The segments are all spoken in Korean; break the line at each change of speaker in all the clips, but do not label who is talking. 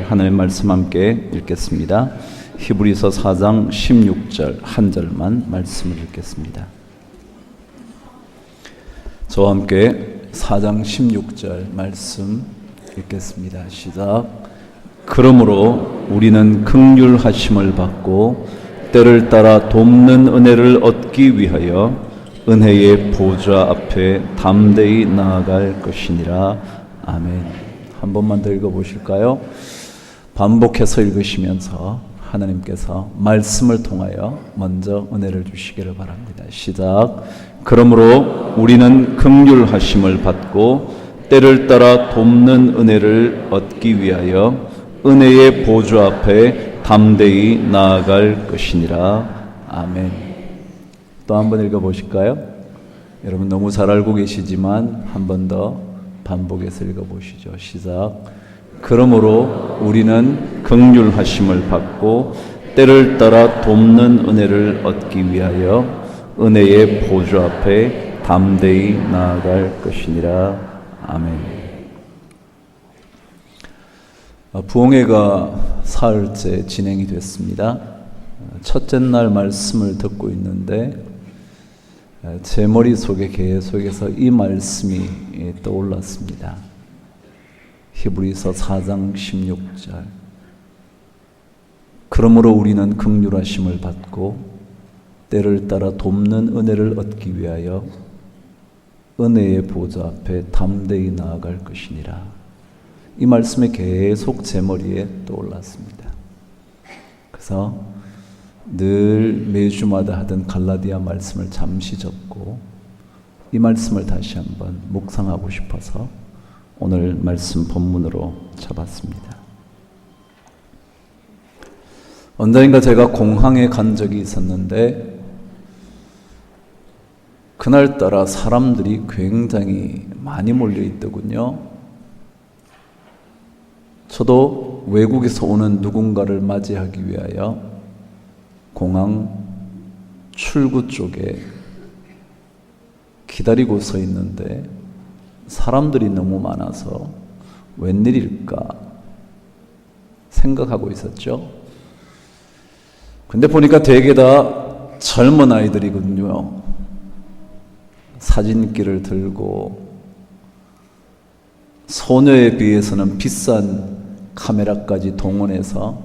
하나님의 말씀 함께 읽겠습니다. 히브리서 4장 16절 한 절만 말씀을 읽겠습니다. 저와 함께 4장 16절 말씀 읽겠습니다. 시작. 그러므로 우리는 긍휼하심을 받고 때를 따라 돕는 은혜를 얻기 위하여 은혜의 보좌 앞에 담대히 나아갈 것이니라. 아멘. 한 번만 더 읽어보실까요? 반복해서 읽으시면서 하나님께서 말씀을 통하여 먼저 은혜를 주시기를 바랍니다. 시작. 그러므로 우리는 긍휼하심을 받고 때를 따라 돕는 은혜를 얻기 위하여 은혜의 보좌 앞에 담대히 나아갈 것이니라. 아멘. 또 한 번 읽어보실까요? 여러분 너무 잘 알고 계시지만 한 번 더 반복해서 읽어보시죠. 시작. 그러므로 우리는 긍휼하심을 받고 때를 따라 돕는 은혜를 얻기 위하여 은혜의 보좌 앞에 담대히 나아갈 것이니라. 아멘. 부흥회가 사흘째 진행이 됐습니다. 첫째 날 말씀을 듣고 있는데 제 머릿속에 계속해서 이 말씀이 떠올랐습니다. 히브리서 4장 16절. 그러므로 우리는 긍휼하심을 받고 때를 따라 돕는 은혜를 얻기 위하여 은혜의 보좌 앞에 담대히 나아갈 것이니라. 이 말씀이 계속 제 머리에 떠올랐습니다. 그래서 늘 매주마다 하던 갈라디아 말씀을 잠시 접고 이 말씀을 다시 한번 묵상하고 싶어서 오늘 말씀 본문으로 잡았습니다. 언젠가 제가 공항에 간 적이 있었는데 그날따라 사람들이 굉장히 많이 몰려 있더군요. 저도 외국에서 오는 누군가를 맞이하기 위하여 공항 출구 쪽에 기다리고 서 있는데 사람들이 너무 많아서 웬일일까 생각하고 있었죠. 근데 보니까 되게 다 젊은 아이들이거든요. 사진기를 들고 소녀에 비해서는 비싼 카메라까지 동원해서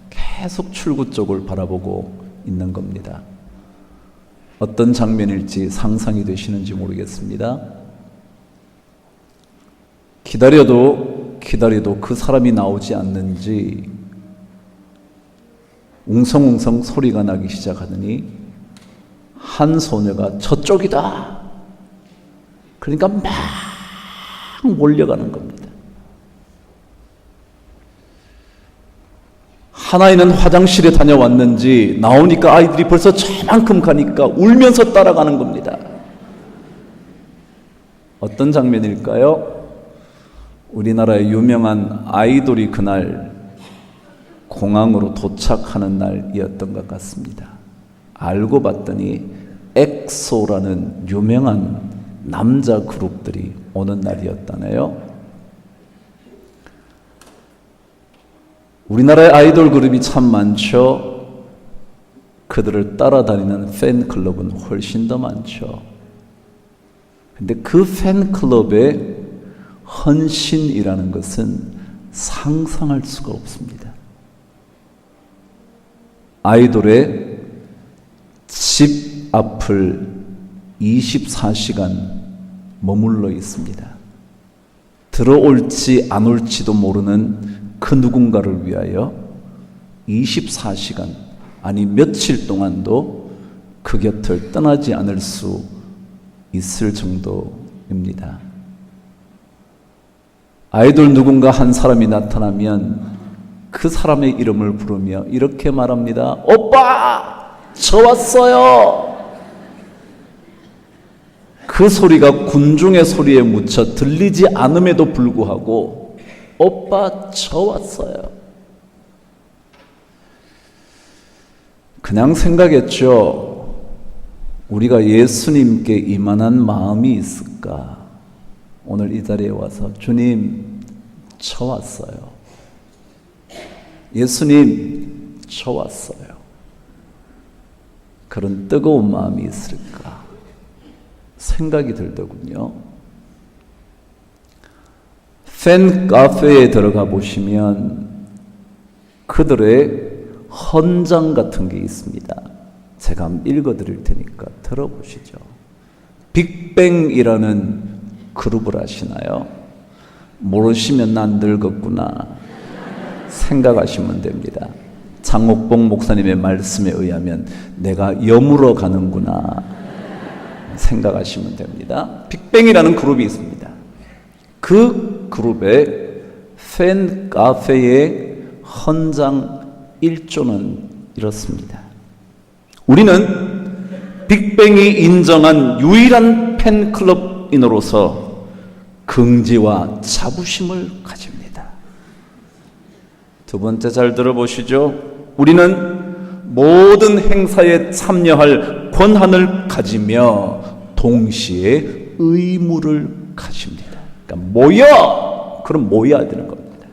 계속 출구 쪽을 바라보고 있는 겁니다. 어떤 장면일지 상상이 되시는지 모르겠습니다. 기다려도 그 사람이 나오지 않는지 웅성웅성 소리가 나기 시작하더니 한 소녀가 저쪽이다. 그러니까 막 몰려가는 겁니다. 하나이는 화장실에 다녀왔는지 나오니까 아이들이 벌써 저만큼 가니까 울면서 따라가는 겁니다. 어떤 장면일까요? 우리나라의 유명한 아이돌이 그날 공항으로 도착하는 날이었던 것 같습니다. 알고 봤더니 엑소라는 유명한 남자 그룹들이 오는 날이었다네요. 우리나라의 아이돌 그룹이 참 많죠. 그들을 따라다니는 팬클럽은 훨씬 더 많죠. 근데 그 팬클럽의 헌신이라는 것은 상상할 수가 없습니다. 아이돌의 집 앞을 24시간 머물러 있습니다. 들어올지 안 올지도 모르는 그 누군가를 위하여 24시간 아니 며칠 동안도 그 곁을 떠나지 않을 수 있을 정도입니다. 아이돌 누군가 한 사람이 나타나면 그 사람의 이름을 부르며 이렇게 말합니다. 오빠! 저 왔어요! 그 소리가 군중의 소리에 묻혀 들리지 않음에도 불구하고 오빠 저 왔어요. 그냥 생각했죠. 우리가 예수님께 이만한 마음이 있을까? 오늘 이 자리에 와서 주님 저 왔어요. 예수님, 저 왔어요. 그런 뜨거운 마음이 있을까 생각이 들더군요. 팬 카페에 들어가 보시면 그들의 헌장 같은 게 있습니다. 제가 한번 읽어드릴 테니까 들어보시죠. 빅뱅이라는 그룹을 아시나요? 모르시면 난 늙었구나 생각하시면 됩니다. 장옥봉 목사님의 말씀에 의하면 내가 여물어 가는구나 생각하시면 됩니다. 빅뱅이라는 그룹이 있습니다. 그 그룹의 팬 카페의 헌장 1조는 이렇습니다. 우리는 빅뱅이 인정한 유일한 팬클럽인으로서 긍지와 자부심을 가집니다. 두 번째 잘 들어보시죠. 우리는 모든 행사에 참여할 권한을 가지며 동시에 의무를 가집니다. 그러니까 모여! 그럼 모여야 되는 겁니다.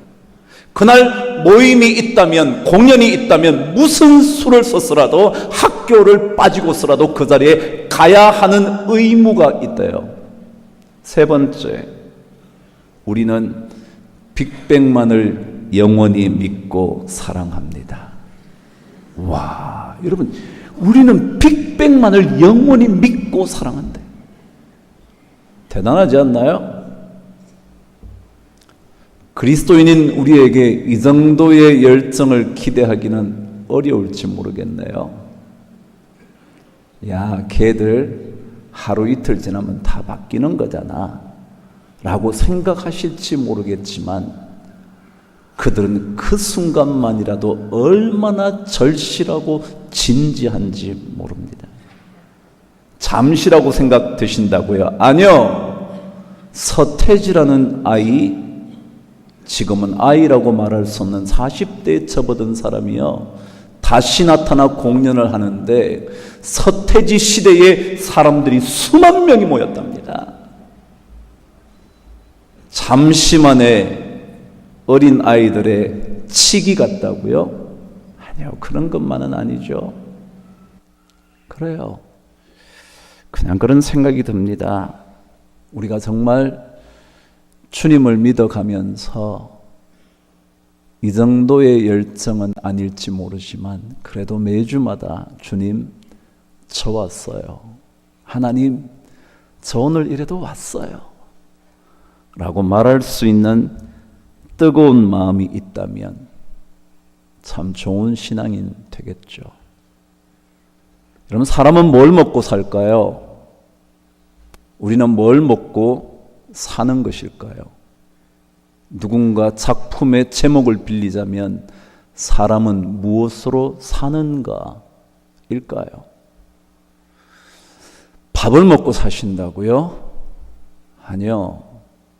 그날 모임이 있다면, 공연이 있다면 무슨 수를 썼더라도 학교를 빠지고서라도 그 자리에 가야 하는 의무가 있대요. 세 번째, 우리는 빅뱅만을 영원히 믿고 사랑합니다. 와, 여러분, 우리는 빅뱅만을 영원히 믿고 사랑한대. 대단하지 않나요? 그리스도인인 우리에게 이 정도의 열정을 기대하기는 어려울지 모르겠네요. 야, 걔들 하루 이틀 지나면 다 바뀌는 거잖아 라고 생각하실지 모르겠지만 그들은 그 순간만이라도 얼마나 절실하고 진지한지 모릅니다. 잠시라고 생각되신다고요? 아니요. 서태지라는 아이, 지금은 아이라고 말할 수 없는 40대에 접어든 사람이요, 다시 나타나 공연을 하는데 서태지 시대에 사람들이 수만 명이 모였답니다. 잠시만에 어린 아이들의 치기 같다고요? 아니요, 그런 것만은 아니죠. 그래요. 그냥 그런 생각이 듭니다. 우리가 정말 주님을 믿어가면서 이 정도의 열정은 아닐지 모르지만 그래도 매주마다 주님, 저 왔어요. 하나님, 저 오늘 이래도 왔어요. 라고 말할 수 있는 뜨거운 마음이 있다면 참 좋은 신앙인 되겠죠. 여러분, 사람은 뭘 먹고 살까요? 우리는 뭘 먹고 사는 것일까요? 누군가 작품의 제목을 빌리자면 사람은 무엇으로 사는가 일까요? 밥을 먹고 사신다고요? 아니요.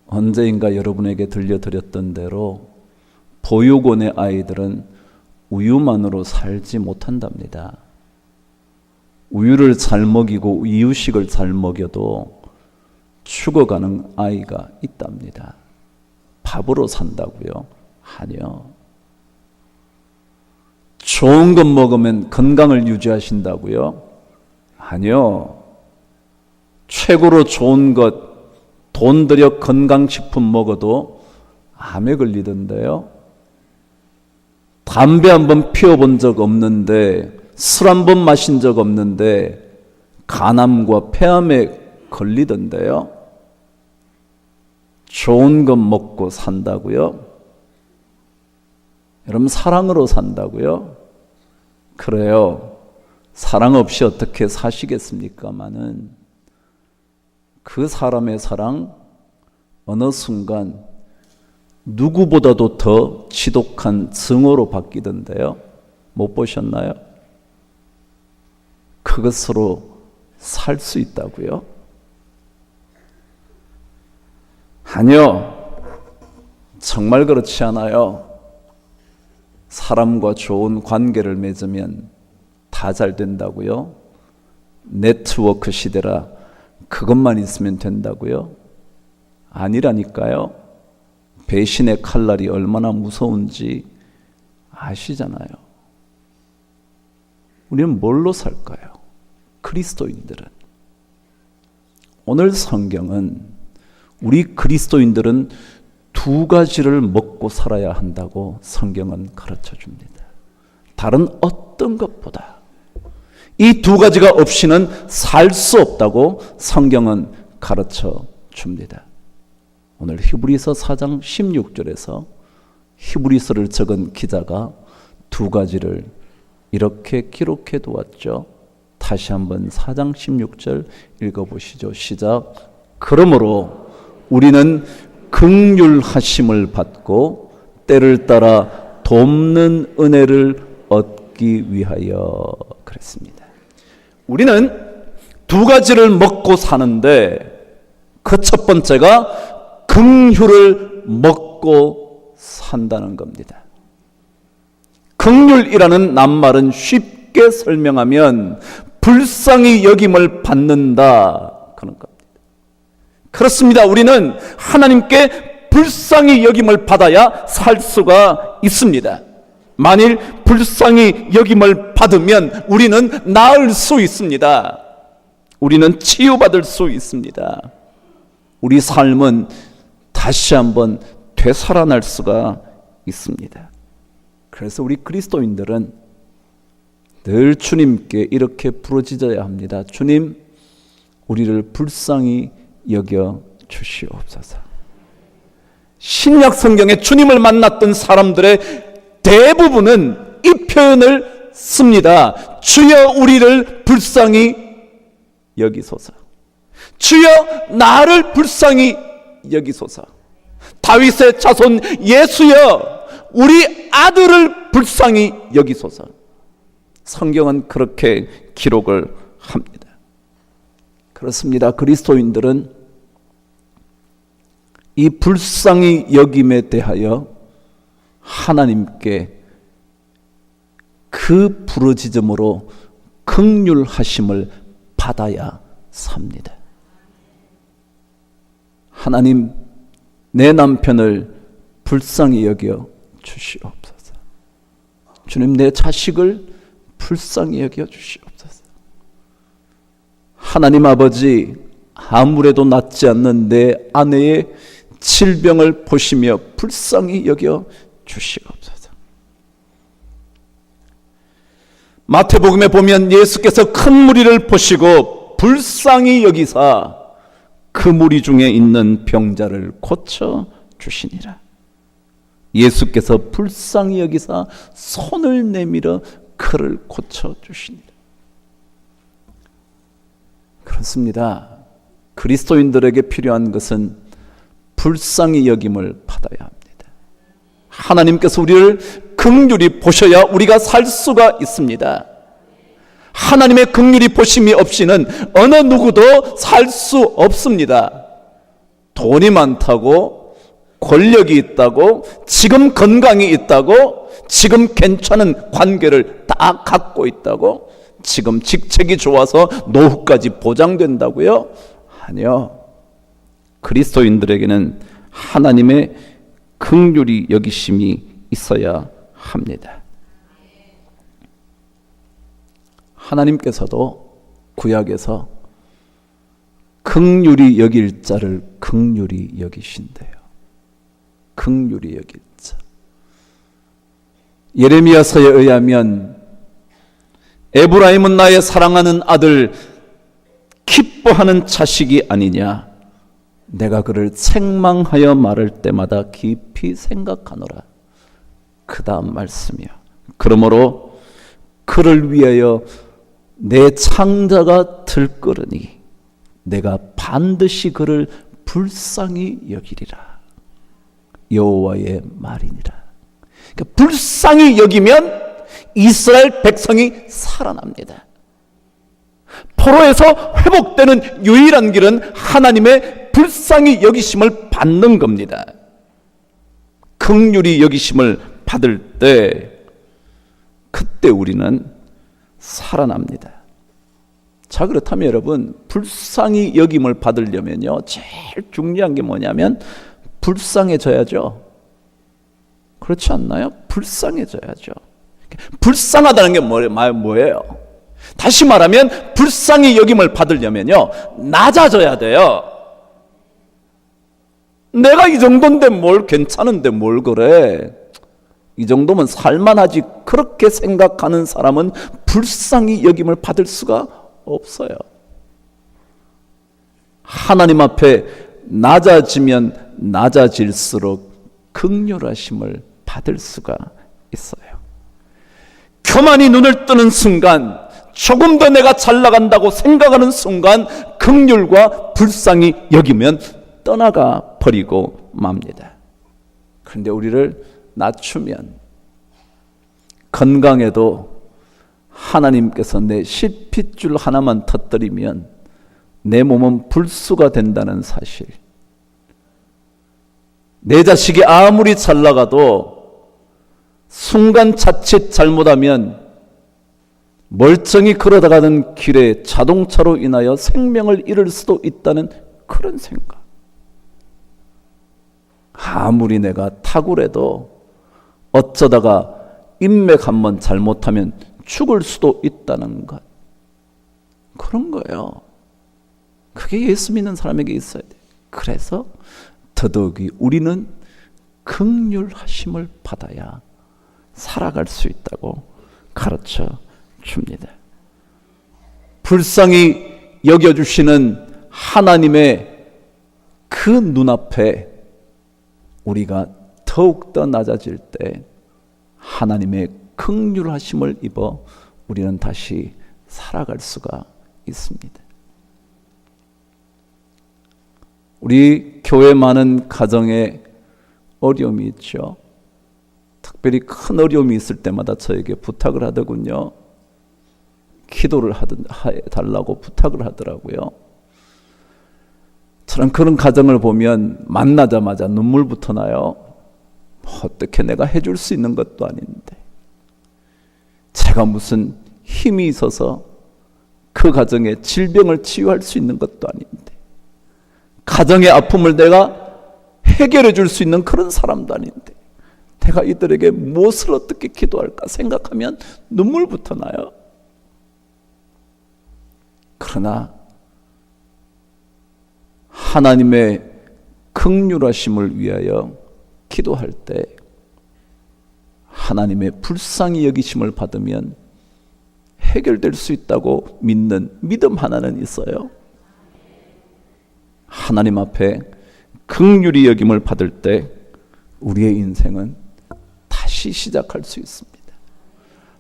언제인가 여러분에게 들려드렸던 대로 보육원의 아이들은 우유만으로 살지 못한답니다. 우유를 잘 먹이고 이유식을 잘 먹여도 죽어가는 아이가 있답니다. 밥으로 산다고요? 아니요. 좋은 것 먹으면 건강을 유지하신다고요? 아니요. 최고로 좋은 것, 돈 들여 건강식품 먹어도 암에 걸리던데요. 담배 한 번 피워본 적 없는데, 술 한 번 마신 적 없는데 간암과 폐암에 걸리던데요. 좋은 것 먹고 산다고요? 여러분, 사랑으로 산다고요? 그래요. 사랑 없이 어떻게 사시겠습니까마는 그 사람의 사랑 어느 순간 누구보다도 더 지독한 증오로 바뀌던데요. 못 보셨나요? 그것으로 살 수 있다고요? 아니요. 정말 그렇지 않아요. 사람과 좋은 관계를 맺으면 다 잘 된다고요? 네트워크 시대라 그것만 있으면 된다고요? 아니라니까요. 배신의 칼날이 얼마나 무서운지 아시잖아요. 우리는 뭘로 살까요? 그리스도인들은. 오늘 성경은 우리 그리스도인들은 두 가지를 먹고 살아야 한다고 성경은 가르쳐 줍니다. 다른 어떤 것보다 이 두 가지가 없이는 살 수 없다고 성경은 가르쳐 줍니다. 오늘 히브리서 4장 16절에서 히브리서를 적은 기자가 두 가지를 이렇게 기록해 두었죠. 다시 한번 4장 16절 읽어보시죠. 시작. 그러므로 우리는 긍휼하심을 받고 때를 따라 돕는 은혜를 얻기 위하여 그랬습니다. 우리는 두 가지를 먹고 사는데 그 첫 번째가 긍휼을 먹고 산다는 겁니다. 긍휼이라는 낱말은 쉽게 설명하면 불쌍히 여김을 받는다 그런 겁니다. 그렇습니다. 우리는 하나님께 불쌍히 여김을 받아야 살 수가 있습니다. 만일 불쌍히 여김을 받으면 우리는 나을 수 있습니다. 우리는 치유받을 수 있습니다. 우리 삶은 다시 한번 되살아날 수가 있습니다. 그래서 우리 그리스도인들은 늘 주님께 이렇게 부르짖어야 합니다. 주님, 우리를 불쌍히 여겨 주시옵소서. 신약 성경에 주님을 만났던 사람들의 대부분은 이 표현을 씁니다. 주여 우리를 불쌍히 여기소서. 주여 나를 불쌍히 여기소서. 다윗의 자손 예수여 우리 아들을 불쌍히 여기소서. 성경은 그렇게 기록을 합니다. 그렇습니다. 그리스도인들은 이 불쌍히 여김에 대하여 하나님께 그 부르짖음으로 긍휼하심을 받아야 삽니다. 하나님, 내 남편을 불쌍히 여겨 주시옵소서. 주님, 내 자식을 불쌍히 여겨 주시옵소서. 하나님 아버지, 아무래도 낫지 않는 내 아내의 질병을 보시며 불쌍히 여겨 주시옵소서. 마태복음에 보면 예수께서 큰 무리를 보시고 불쌍히 여기사 그 무리 중에 있는 병자를 고쳐 주시니라. 예수께서 불쌍히 여기사 손을 내밀어 그를 고쳐 주시니라. 그렇습니다. 그리스도인들에게 필요한 것은 불쌍히 여김을 받아야 합니다. 하나님께서 우리를 긍휼히 보셔야 우리가 살 수가 있습니다. 하나님의 긍휼히 보심이 없이는 어느 누구도 살 수 없습니다. 돈이 많다고, 권력이 있다고, 지금 건강이 있다고, 지금 괜찮은 관계를 다 갖고 있다고, 지금 직책이 좋아서 노후까지 보장된다고요? 아니요. 그리스도인들에게는 하나님의 긍휼히 여기심이 있어야 합니다. 하나님께서도 구약에서 긍휼히 여길 자를 긍휼히 여기신대요. 긍휼히 여길 자. 예레미야서에 의하면 에브라임은 나의 사랑하는 아들, 기뻐하는 자식이 아니냐. 내가 그를 책망하여 말할 때마다 깊이 생각하노라. 그 다음 말씀이요. 그러므로 그를 위하여 내 창자가 들끓으니 내가 반드시 그를 불쌍히 여기리라. 여호와의 말이니라. 그러니까 불쌍히 여기면 이스라엘 백성이 살아납니다. 포로에서 회복되는 유일한 길은 하나님의 불쌍히 여기심을 받는 겁니다. 긍휼히 여기심을 받을 때 그때 우리는 살아납니다. 자, 그렇다면 여러분, 불쌍히 여김을 받으려면요, 제일 중요한 게 뭐냐면 불쌍해져야죠. 그렇지 않나요? 불쌍해져야죠. 불쌍하다는 게 뭐예요? 다시 말하면 불쌍히 여김을 받으려면요, 낮아져야 돼요. 내가 이 정도인데 뭘 괜찮은데 뭘 그래? 이 정도면 살만하지. 그렇게 생각하는 사람은 불쌍히 여김을 받을 수가 없어요. 하나님 앞에 낮아지면 낮아질수록 긍휼하심을 받을 수가 있어요. 교만이 눈을 뜨는 순간, 조금 더 내가 잘 나간다고 생각하는 순간 긍휼과 불쌍히 여기면 떠나가 버리고 맙니다. 그런데 우리를 낮추면, 건강에도 하나님께서 내 실핏줄 하나만 터뜨리면 내 몸은 불수가 된다는 사실, 내 자식이 아무리 잘 나가도 순간 자칫 잘못하면 멀쩡히 걸어가는 길에 자동차로 인하여 생명을 잃을 수도 있다는 그런 생각. 아무리 내가 탁월해도 어쩌다가 인맥 한번 잘못하면 죽을 수도 있다는 것. 그런 거예요. 그게 예수 믿는 사람에게 있어야 돼. 그래서 더더욱이 우리는 긍휼하심을 받아야 살아갈 수 있다고 가르쳐 줍니다. 불쌍히 여겨주시는 하나님의 그 눈앞에 우리가 더욱더 낮아질 때 하나님의 긍휼하심을 입어 우리는 다시 살아갈 수가 있습니다. 우리 교회 많은 가정에 어려움이 있죠. 특별히 큰 어려움이 있을 때마다 저에게 부탁을 하더군요. 기도를 해달라고 부탁을 하더라고요. 저는 그런 가정을 보면 만나자마자 눈물부터 나요. 어떻게 내가 해줄 수 있는 것도 아닌데, 제가 무슨 힘이 있어서 그 가정의 질병을 치유할 수 있는 것도 아닌데, 가정의 아픔을 내가 해결해 줄 수 있는 그런 사람도 아닌데, 내가 이들에게 무엇을 어떻게 기도할까 생각하면 눈물부터 나요. 그러나 하나님의 긍휼하심을 위하여 기도할 때 하나님의 불쌍히 여기심을 받으면 해결될 수 있다고 믿는 믿음 하나는 있어요. 하나님 앞에 긍휼히 여김을 받을 때 우리의 인생은 다시 시작할 수 있습니다.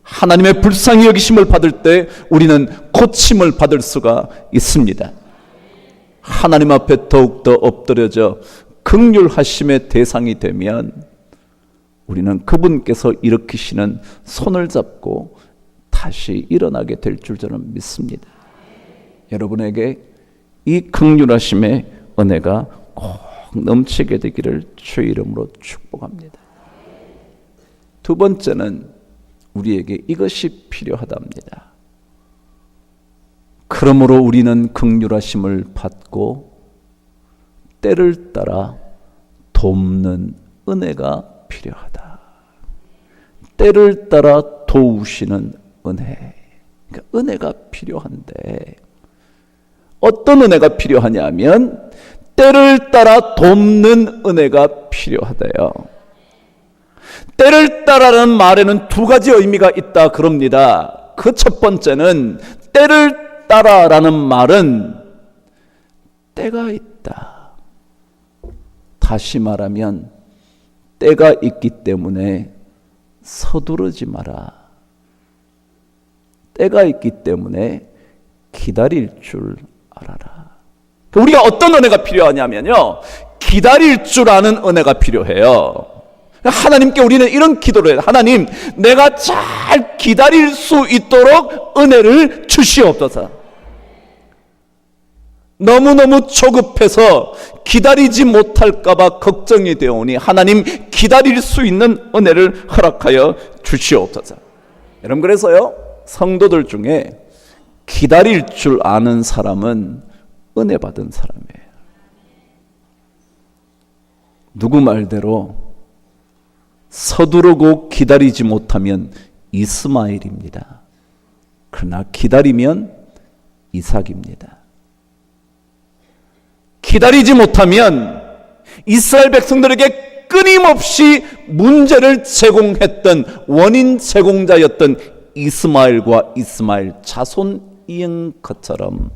하나님의 불쌍히 여기심을 받을 때 우리는 고침을 받을 수가 있습니다. 하나님 앞에 더욱더 엎드려져 긍휼하심의 대상이 되면 우리는 그분께서 일으키시는 손을 잡고 다시 일어나게 될 줄 저는 믿습니다. 여러분에게 이 긍휼하심의 은혜가 꼭 넘치게 되기를 주의 이름으로 축복합니다. 두 번째는 우리에게 이것이 필요하답니다. 그러므로 우리는 긍휼하심을 받고 때를 따라 돕는 은혜가 필요하다. 때를 따라 도우시는 은혜. 그러니까 은혜가 필요한데 어떤 은혜가 필요하냐면 때를 따라 돕는 은혜가 필요하대요. 때를 따라라는 말에는 두 가지 의미가 있다 그럽니다. 그 첫 번째는 때를 따라라는 말은 때가 있다. 다시 말하면 때가 있기 때문에 서두르지 마라. 때가 있기 때문에 기다릴 줄 알아라. 우리가 어떤 은혜가 필요하냐면요, 기다릴 줄 아는 은혜가 필요해요. 하나님께 우리는 이런 기도를 해요. 하나님, 내가 잘 기다릴 수 있도록 은혜를 주시옵소서. 너무너무 조급해서 기다리지 못할까 봐 걱정이 되오니 하나님, 기다릴 수 있는 은혜를 허락하여 주시옵소서. 여러분, 그래서요, 성도들 중에 기다릴 줄 아는 사람은 은혜 받은 사람이에요. 누구 말대로 서두르고 기다리지 못하면 이스마엘입니다. 그러나 기다리면 이삭입니다. 기다리지 못하면 이스라엘 백성들에게 끊임없이 문제를 제공했던 원인 제공자였던 이스마엘과 이스마엘 자손인 것처럼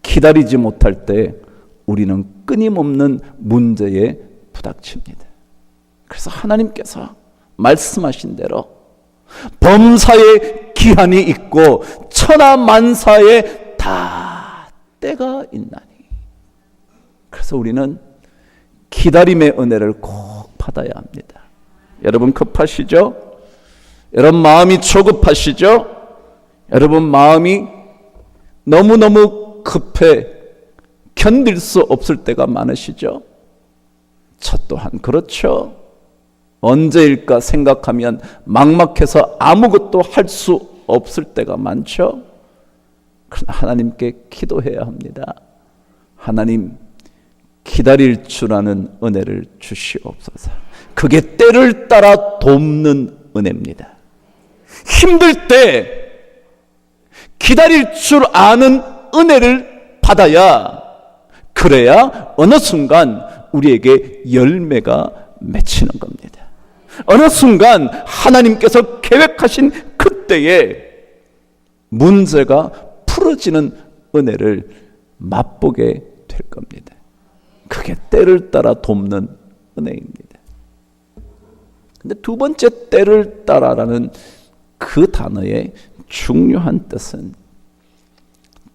기다리지 못할 때 우리는 끊임없는 문제에 부닥칩니다. 그래서 하나님께서 말씀하신 대로 범사에 기한이 있고 천하만사에 다 때가 있나니, 그래서 우리는 기다림의 은혜를 꼭 받아야 합니다. 여러분 급하시죠? 여러분 마음이 조급하시죠? 여러분 마음이 너무너무 급해 견딜 수 없을 때가 많으시죠? 저 또한 그렇죠. 언제일까 생각하면 막막해서 아무것도 할 수 없을 때가 많죠. 그러나 하나님께 기도해야 합니다. 하나님, 기다릴 줄 아는 은혜를 주시옵소서. 그게 때를 따라 돕는 은혜입니다. 힘들 때 기다릴 줄 아는 은혜를 받아야, 그래야 어느 순간 우리에게 열매가 맺히는 겁니다. 어느 순간 하나님께서 계획하신 그때에 문제가 풀어지는 은혜를 맛보게 될 겁니다. 그게 때를 따라 돕는 은혜입니다. 근데 두 번째 때를 따라라는 그 단어의 중요한 뜻은,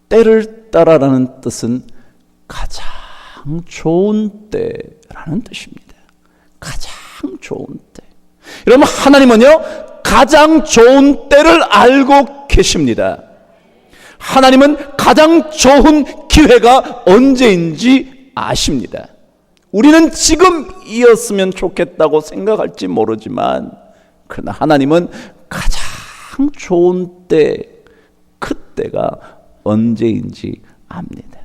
때를 따라라는 뜻은 가장 좋은 때라는 뜻입니다. 가장 좋은 때. 여러분, 하나님은요 가장 좋은 때를 알고 계십니다. 하나님은 가장 좋은 기회가 언제인지 아십니다. 우리는 지금이었으면 좋겠다고 생각할지 모르지만, 그러나 하나님은 가장 좋은 때, 그때가 언제인지 압니다.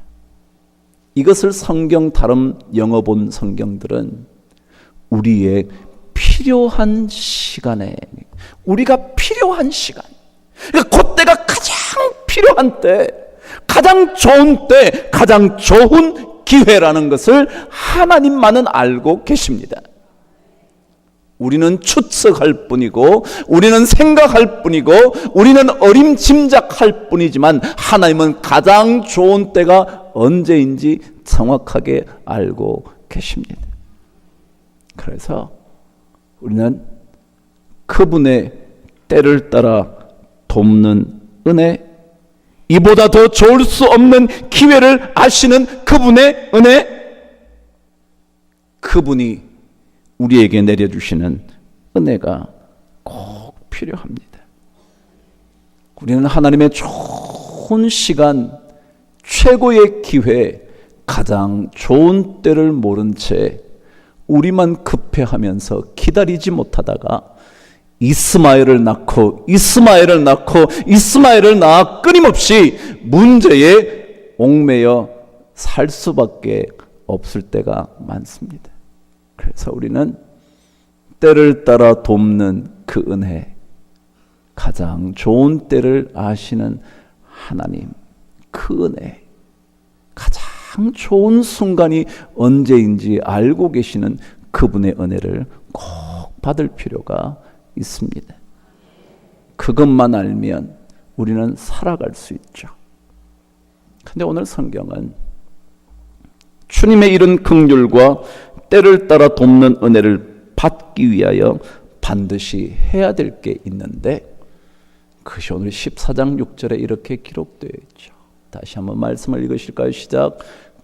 이것을 성경 다른 영어 본 성경들은 우리의 필요한 시간에, 우리가 필요한 시간, 그러니까 그때가 가장 필요한 때, 가장 좋은 때, 가장 좋은 기회라는 것을 하나님만은 알고 계십니다. 우리는 추측할 뿐이고, 우리는 생각할 뿐이고, 우리는 어림짐작할 뿐이지만, 하나님은 가장 좋은 때가 언제인지 정확하게 알고 계십니다. 그래서 우리는 그분의 때를 따라 돕는 은혜, 이보다 더 좋을 수 없는 기회를 아시는 그분의 은혜, 그분이 우리에게 내려주시는 은혜가 꼭 필요합니다. 우리는 하나님의 좋은 시간, 최고의 기회, 가장 좋은 때를 모른 채 우리만 급해하면서 기다리지 못하다가 이스마엘을 낳고 이스마엘을 낳고 이스마엘을 낳아 끊임없이 문제에 옥매여 살 수밖에 없을 때가 많습니다. 그래서 우리는 때를 따라 돕는 그 은혜, 가장 좋은 때를 아시는 하나님, 그 은혜, 가장 좋은 순간이 언제인지 알고 계시는 그분의 은혜를 꼭 받을 필요가 있습니다. 그것만 알면 우리는 살아갈 수 있죠. 그런데 오늘 성경은 주님의 이런 긍휼과 때를 따라 돕는 은혜를 받기 위하여 반드시 해야 될 게 있는데, 그것이 오늘 14장 6절에 이렇게 기록되어 있죠. 다시 한번 말씀을 읽으실까요? 시작.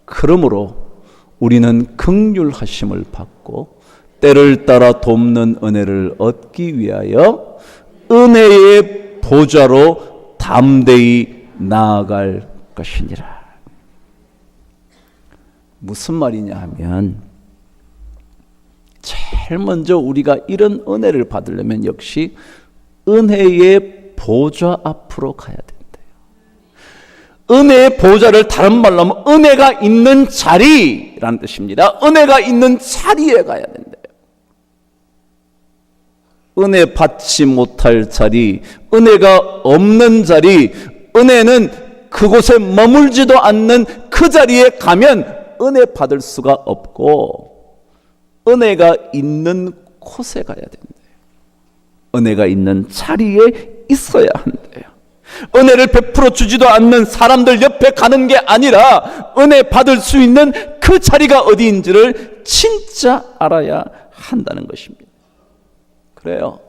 그러므로 우리는 긍휼하심을 받고 때를 따라 돕는 은혜를 얻기 위하여 은혜의 보좌로 담대히 나아갈 것이니라. 무슨 말이냐 하면, 제일 먼저 우리가 이런 은혜를 받으려면 역시 은혜의 보좌 앞으로 가야 된대요. 은혜의 보좌를 다른 말로 하면 은혜가 있는 자리라는 뜻입니다. 은혜가 있는 자리에 가야 된대요. 은혜 받지 못할 자리, 은혜가 없는 자리, 은혜는 그곳에 머물지도 않는 그 자리에 가면 은혜 받을 수가 없고 은혜가 있는 곳에 가야 된대요. 은혜가 있는 자리에 있어야 한대요. 은혜를 베풀어 주지도 않는 사람들 옆에 가는 게 아니라 은혜 받을 수 있는 그 자리가 어디인지를 진짜 알아야 한다는 것입니다. 그래요.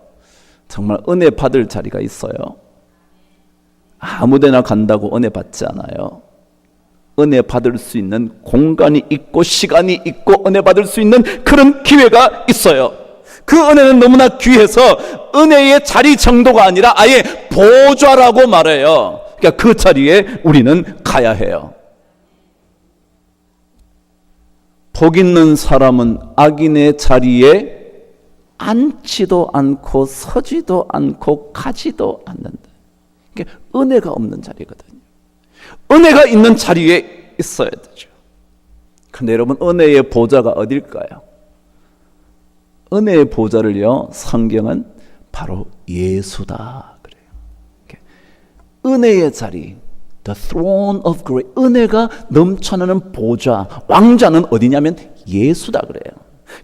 정말 은혜 받을 자리가 있어요. 아무데나 간다고 은혜 받지 않아요. 은혜 받을 수 있는 공간이 있고 시간이 있고 은혜 받을 수 있는 그런 기회가 있어요. 그 은혜는 너무나 귀해서 은혜의 자리 정도가 아니라 아예 보좌라고 말해요. 그러니까 그 자리에 우리는 가야 해요. 복 있는 사람은 악인의 자리에 앉지도 않고 서지도 않고 가지도 않는다. 이게 은혜가 없는 자리거든요. 은혜가 있는 자리에 있어야 되죠. 그런데 여러분, 은혜의 보좌가 어딜까요? 은혜의 보좌를요, 성경은 바로 예수다 그래요. 은혜의 자리, the throne of grace, 은혜가 넘쳐나는 보좌, 왕좌는 어디냐면 예수다 그래요.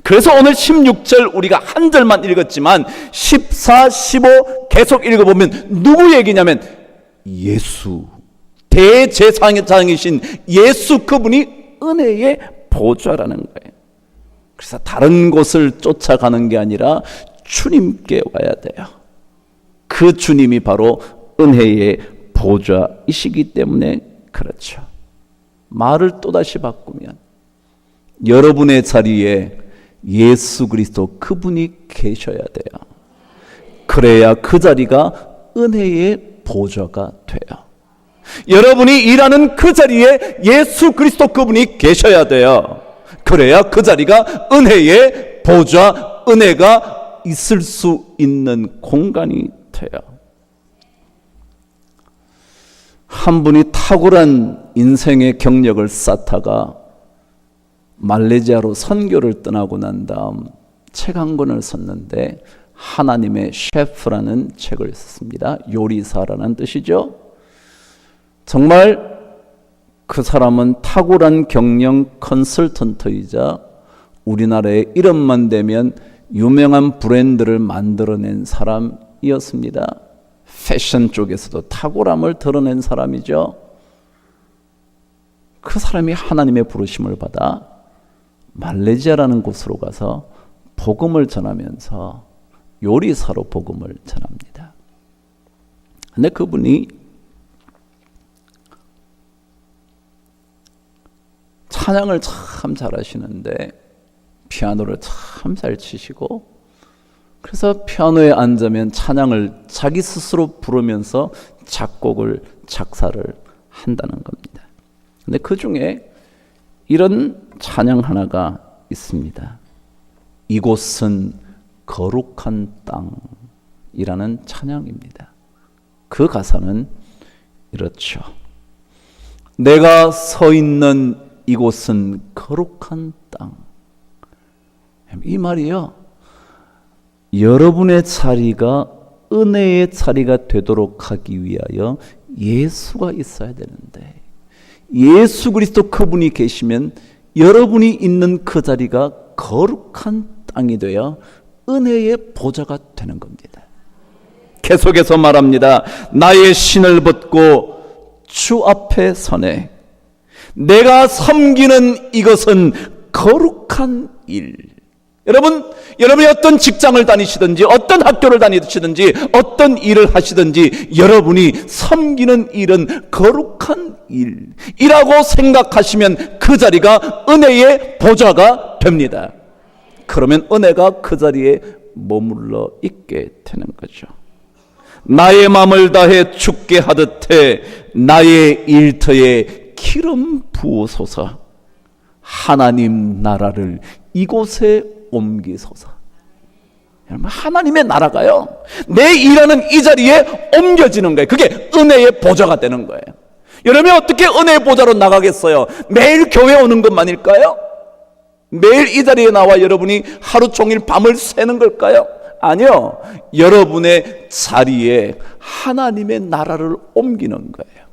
그래서 오늘 16절 우리가 한 절만 읽었지만 14, 15 계속 읽어보면 누구 얘기냐면 예수, 대제사장이신 예수, 그분이 은혜의 보좌라는 거예요. 그래서 다른 곳을 쫓아가는 게 아니라 주님께 와야 돼요. 그 주님이 바로 은혜의 보좌이시기 때문에 그렇죠. 말을 또다시 바꾸면 여러분의 자리에 예수 그리스도 그분이 계셔야 돼요. 그래야 그 자리가 은혜의 보좌가 돼요. 여러분이 일하는 그 자리에 예수 그리스도 그분이 계셔야 돼요. 그래야 그 자리가 은혜의 보좌, 은혜가 있을 수 있는 공간이 돼요. 한 분이 탁월한 인생의 경력을 쌓다가 말레이시아로 선교를 떠나고 난 다음 책 한 권을 썼는데 하나님의 셰프라는 책을 썼습니다. 요리사라는 뜻이죠. 정말 그 사람은 탁월한 경영 컨설턴트이자 우리나라의 이름만 대면 유명한 브랜드를 만들어낸 사람이었습니다. 패션 쪽에서도 탁월함을 드러낸 사람이죠. 그 사람이 하나님의 부르심을 받아 말레이시아라는 곳으로 가서 복음을 전하면서 요리사로 복음을 전합니다. 근데 그분이 찬양을 참 잘하시는데 피아노를 참 잘 치시고, 그래서 피아노에 앉으면 찬양을 자기 스스로 부르면서 작곡을 작사를 한다는 겁니다. 근데 그 중에 이런 찬양 하나가 있습니다. 이곳은 거룩한 땅이라는 찬양입니다. 그 가사는 이렇죠. 내가 서 있는 이곳은 거룩한 땅. 이 말이요, 여러분의 자리가 은혜의 자리가 되도록 하기 위하여 예수가 있어야 되는데, 예수 그리스도 그분이 계시면 여러분이 있는 그 자리가 거룩한 땅이 되어 은혜의 보좌가 되는 겁니다. 계속해서 말합니다. 나의 신을 벗고 주 앞에 서네. 내가 섬기는 이것은 거룩한 일. 여러분이 어떤 직장을 다니시든지 어떤 학교를 다니시든지 어떤 일을 하시든지 여러분이 섬기는 일은 거룩한 일이라고 생각하시면 그 자리가 은혜의 보좌가 됩니다. 그러면 은혜가 그 자리에 머물러 있게 되는 거죠. 나의 마음을 다해 죽게 하듯해 나의 일터에 기름 부으소서. 하나님 나라를 이곳에 옮기소서. 여러분, 하나님의 나라가요, 내 일하는 이 자리에 옮겨지는 거예요. 그게 은혜의 보좌가 되는 거예요. 여러분이 어떻게 은혜의 보좌로 나가겠어요? 매일 교회 오는 것만일까요? 매일 이 자리에 나와 여러분이 하루 종일 밤을 새는 걸까요? 아니요. 여러분의 자리에 하나님의 나라를 옮기는 거예요.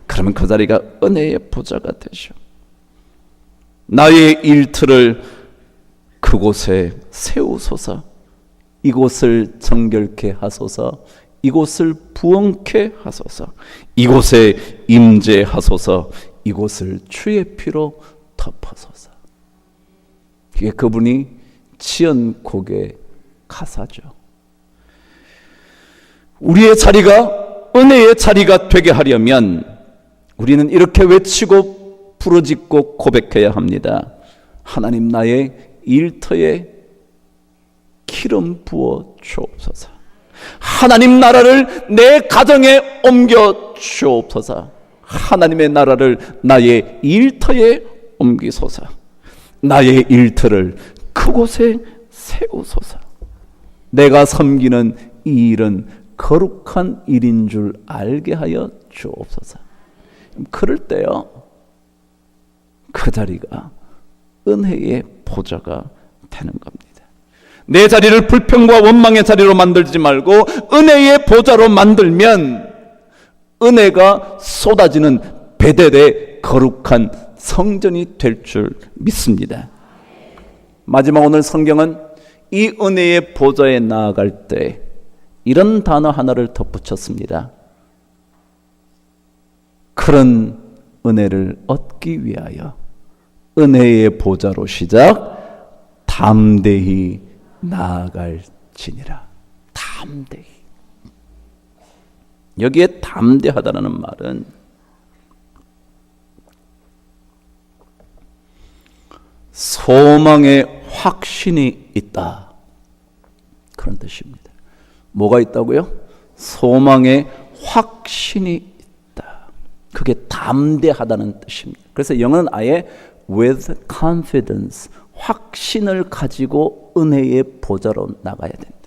그러면 그 자리가 은혜의 보좌가 되죠. 나의 일터를 그곳에 세우소서. 이곳을 정결케 하소서. 이곳을 부엉케 하소서. 이곳에 임재하소서. 이곳을 주의 피로 덮어소서. 이게 그분이 지은 곡의 가사죠. 우리의 자리가 은혜의 자리가 되게 하려면 우리는 이렇게 외치고 부르짖고 고백해야 합니다. 하나님, 나의 일터에 기름 부어 주옵소서. 하나님, 나라를 내 가정에 옮겨 주옵소서. 하나님의 나라를 나의 일터에 옮기소서. 나의 일터를 그곳에 세우소서. 내가 섬기는 이 일은 거룩한 일인 줄 알게 하여 주옵소서. 그럴 때요, 그 자리가 은혜의 보좌가 되는 겁니다. 내 자리를 불평과 원망의 자리로 만들지 말고 은혜의 보좌로 만들면 은혜가 쏟아지는 베델의 거룩한 성전이 될 줄 믿습니다. 마지막 오늘 성경은 이 은혜의 보좌에 나아갈 때 이런 단어 하나를 덧붙였습니다. 그런 은혜를 얻기 위하여 은혜의 보좌로 시작 담대히 나아갈지니라. 담대히. 여기에 담대하다는 말은 소망의 확신이 있다, 그런 뜻입니다. 뭐가 있다고요? 소망의 확신이 있다. 그게 담대하다는 뜻입니다. 그래서 영어는 아예 with confidence, 확신을 가지고 은혜의 보좌로 나가야 된다.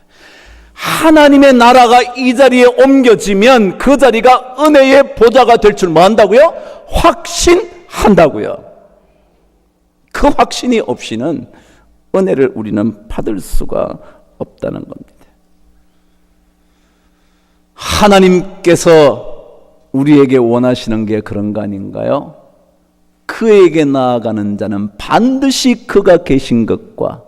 하나님의 나라가 이 자리에 옮겨지면 그 자리가 은혜의 보좌가 될 줄 뭐 한다고요? 확신한다고요. 그 확신이 없이는 은혜를 우리는 받을 수가 없다는 겁니다. 하나님께서 우리에게 원하시는 게 그런 거 아닌가요? 그에게 나아가는 자는 반드시 그가 계신 것과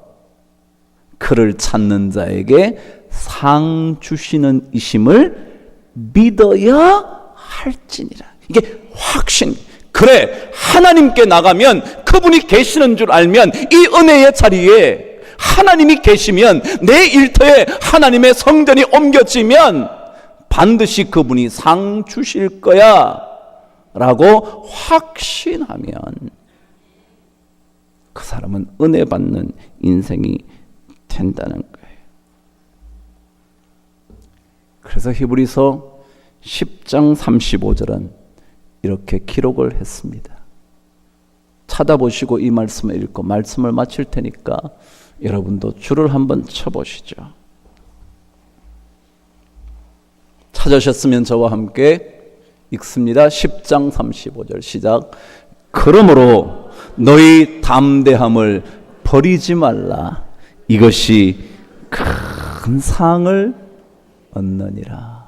그를 찾는 자에게 상 주시는 이심을 믿어야 할지니라. 이게 확신. 그래, 하나님께 나가면 그분이 계시는 줄 알면 이 은혜의 자리에 하나님이 계시면 내 일터에 하나님의 성전이 옮겨지면 반드시 그분이 상 주실 거야 라고 확신하면 그 사람은 은혜 받는 인생이 된다는 거예요. 그래서 히브리서 10장 35절은 이렇게 기록을 했습니다. 찾아보시고 이 말씀을 읽고 말씀을 마칠 테니까 여러분도 줄을 한번 쳐보시죠. 찾으셨으면 저와 함께 읽습니다. 10장 35절 시작. 그러므로 너희 담대함을 버리지 말라. 이것이 큰 상을 얻느니라.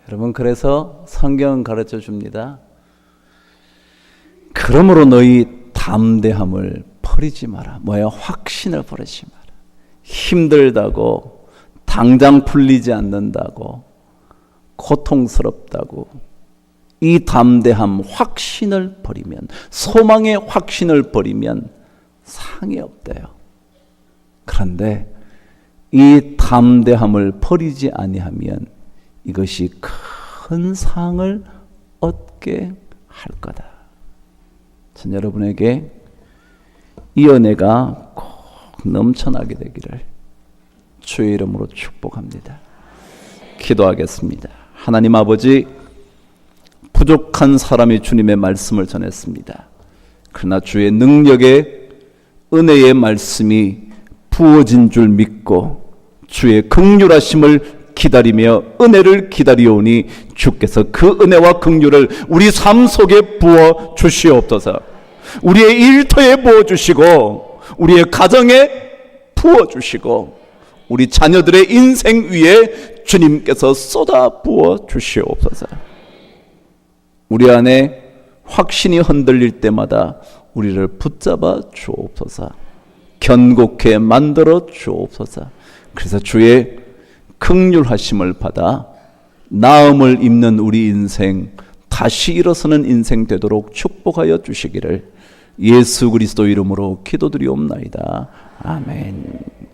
여러분, 그래서 성경은 가르쳐 줍니다. 그러므로 너희 담대함을 버리지 마라. 뭐야? 확신을 버리지 마라. 힘들다고, 당장 풀리지 않는다고, 고통스럽다고, 이 담대함, 확신을 버리면, 소망의 확신을 버리면 상이 없대요. 그런데 이 담대함을 버리지 아니하면 이것이 큰 상을 얻게 할 거다. 전 여러분에게 이 은혜가 꼭 넘쳐나게 되기를 주의 이름으로 축복합니다. 기도하겠습니다. 하나님 아버지, 부족한 사람이 주님의 말씀을 전했습니다. 그러나 주의 능력의 은혜의 말씀이 부어진 줄 믿고 주의 긍휼하심을 기다리며 은혜를 기다리오니 주께서 그 은혜와 긍휼을 우리 삶 속에 부어 주시옵소서. 우리의 일터에 부어 주시고 우리의 가정에 부어주시고 우리 자녀들의 인생 위에 주님께서 쏟아 부어 주시옵소서. 우리 안에 확신이 흔들릴 때마다 우리를 붙잡아 주옵소서. 견고케 만들어 주옵소서. 그래서 주의 긍휼하심을 받아 나음을 입는 우리 인생, 다시 일어서는 인생 되도록 축복하여 주시기를 예수 그리스도 이름으로 기도드리옵나이다. 아멘.